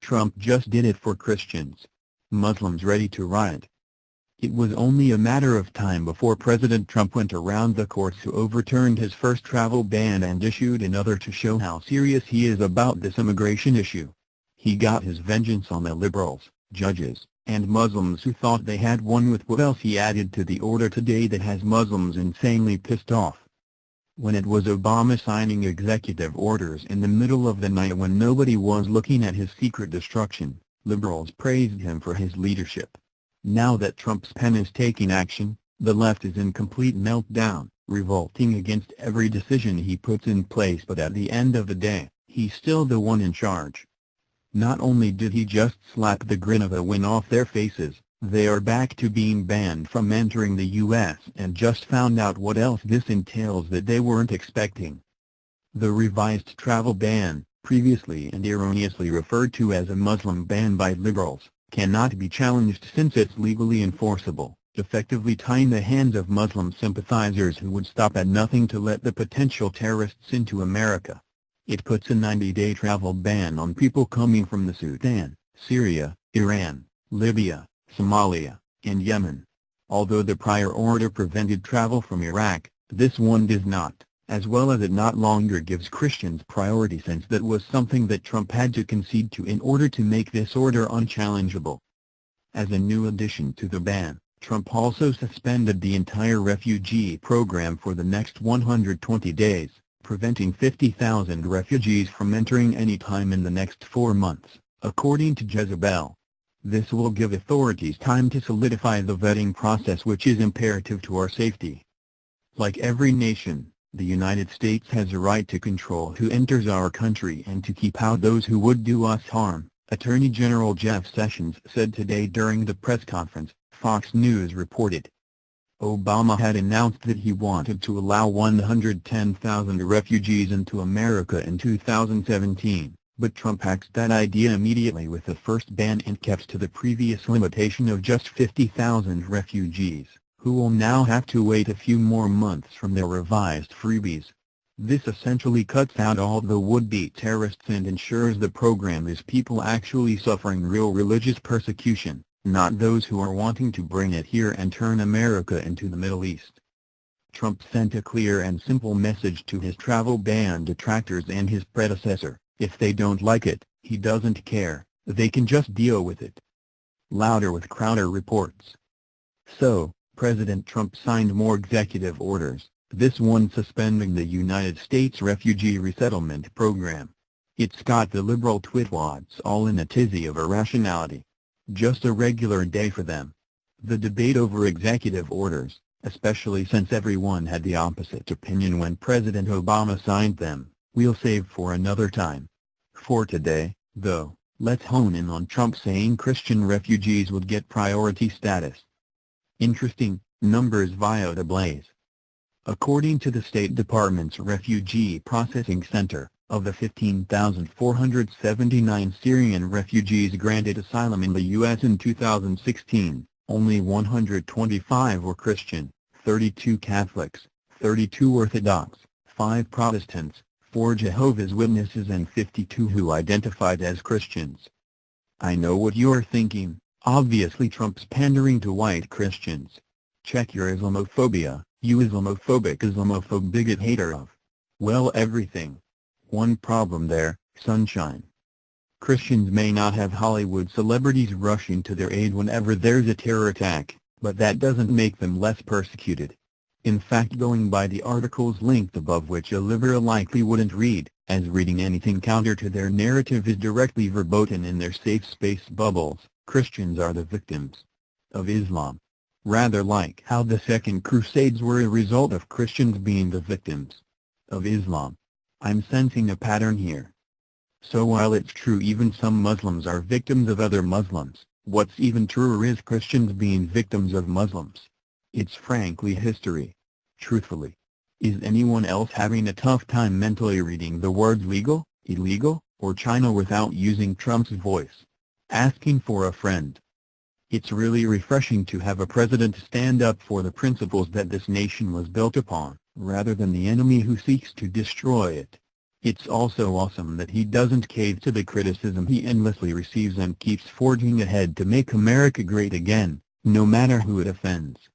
Trump just did it for Christians. Muslims ready to riot. It was only a matter of time before President Trump went around the courts who overturned his first travel ban and issued another to show how serious he is about this immigration issue. He got his vengeance on the liberals, judges, and Muslims who thought they had won with what else he added to the order today that has Muslims insanely pissed off. When it was Obama signing executive orders in the middle of the night when nobody was looking at his secret destruction, liberals praised him for his leadership. Now that Trump's pen is taking action, the left is in complete meltdown, revolting against every decision he puts in place, but at the end of the day, he's still the one in charge. Not only did he just slap the grin of a win off their faces, they are back to being banned from entering the U.S. and just found out what else this entails that they weren't expecting. The revised travel ban, previously and erroneously referred to as a Muslim ban by liberals, cannot be challenged since it's legally enforceable, effectively tying the hands of Muslim sympathizers who would stop at nothing to let the potential terrorists into America. It puts a 90-day travel ban on people coming from the Sudan, Syria, Iran, Libya, Somalia, and Yemen. Although the prior order prevented travel from Iraq, this one does not, as well as it not longer gives Christians priority, since that was something that Trump had to concede to in order to make this order unchallengeable. As a new addition to the ban, Trump also suspended the entire refugee program for the next 120 days, preventing 50,000 refugees from entering any time in the next 4 months, according to Jezebel. This will give authorities time to solidify the vetting process, which is imperative to our safety. Like every nation, the United States has a right to control who enters our country and to keep out those who would do us harm, Attorney General Jeff Sessions said today during the press conference, Fox News reported. Obama had announced that he wanted to allow 110,000 refugees into America in 2017, but Trump axed that idea immediately with the first ban and kept to the previous limitation of just 50,000 refugees, who will now have to wait a few more months from their revised freebies. This essentially cuts out all the would-be terrorists and ensures the program is people actually suffering real religious persecution, not those who are wanting to bring it here and turn America into the Middle East. Trump sent a clear and simple message to his travel ban detractors and his predecessor: if they don't like it, he doesn't care, they can just deal with it. Louder with Crowder reports. So, President Trump signed more executive orders, this one suspending the United States Refugee Resettlement Program. It's got the liberal twitwads all in a tizzy of irrationality. Just a regular day for them. The debate over executive orders, especially since everyone had the opposite opinion when President Obama signed them, we'll save for another time. For today, though, let's hone in on Trump saying Christian refugees would get priority status. Interesting, numbers via the Blaze. According to the State Department's Refugee Processing Center, of the 15,479 Syrian refugees granted asylum in the U.S. in 2016, only 125 were Christian, 32 Catholics, 32 Orthodox, 5 Protestants, 4 Jehovah's Witnesses and 52 who identified as Christians. I know what you're thinking, obviously Trump's pandering to white Christians. Check your Islamophobia, you Islamophobe bigot hater of, well, everything. One problem there, sunshine. Christians may not have Hollywood celebrities rushing to their aid whenever there's a terror attack, but that doesn't make them less persecuted. In fact, going by the articles linked above, which a liberal likely wouldn't read, as reading anything counter to their narrative is directly verboten in their safe space bubbles, Christians are the victims of Islam. Rather like how the Second Crusades were a result of Christians being the victims of Islam. I'm sensing a pattern here. So while it's true even some Muslims are victims of other Muslims, what's even truer is Christians being victims of Muslims. It's frankly history. Truthfully. Is anyone else having a tough time mentally reading the words legal, illegal, or China without using Trump's voice? Asking for a friend. It's really refreshing to have a president stand up for the principles that this nation was built upon, rather than the enemy who seeks to destroy it. It's also awesome that he doesn't cave to the criticism he endlessly receives and keeps forging ahead to make America great again, no matter who it offends.